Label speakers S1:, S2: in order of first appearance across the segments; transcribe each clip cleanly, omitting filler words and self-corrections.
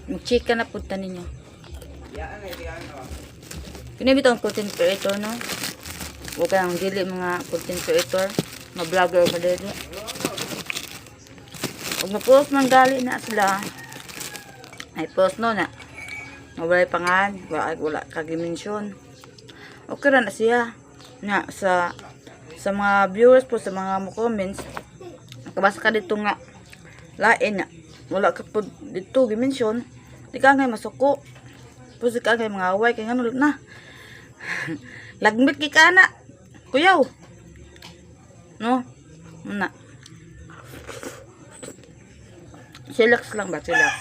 S1: Mag-check ka na punta ninyo. Kinibito ang content creator, no? Huwag kayong dili mga content creator. Mga vlogger ka dili. Huwag na-post man gali na sila. Ay post no na. Mawalay pangan. Wala kag-mention. Okay ra na siya. Nga sa mga viewers po, sa mga comments. Nakabasa ka dito nga. Lain nga. Wala ka po dito gi-mention. Di ka ngay masuko. Pusi ka ngay mga away. Kaya nga na. Lagmit ki ka na. Kuyaw. No? Muna. Chillax lang ba? Chillax.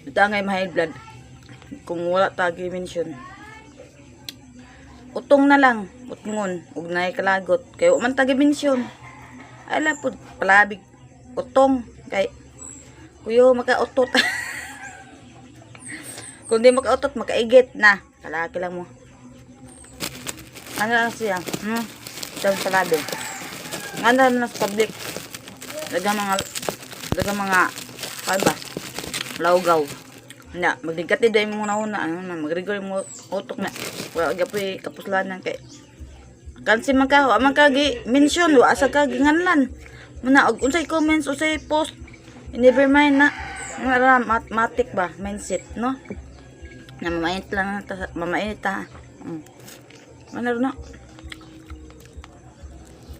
S1: Ito ngay ma-high blood. Kung wala tagi mention. Utong na lang. Utungon. Huwag na kalagot. Kaya man tagi mention. Ala po. Palabig. Utong. Kay kuyo makautot. Kung di makautot, makaigit na. Kalaki lang mo. Ano lang siya? Daw salado. Ano lang sa public. Dagang mga ano ba? Laugaw. Na, magdigati dahil mo una. Ano na, magrigor mo utok na. Wala gapoy kapuslanan kay. Kansi man ka, amang kagi mention, wa asa ka ginganlan. Muna og unsay comments, unsay post. Never mind na. Mga matik ba mindset, no? Na mamainit lang, mamainit ha. Ano na?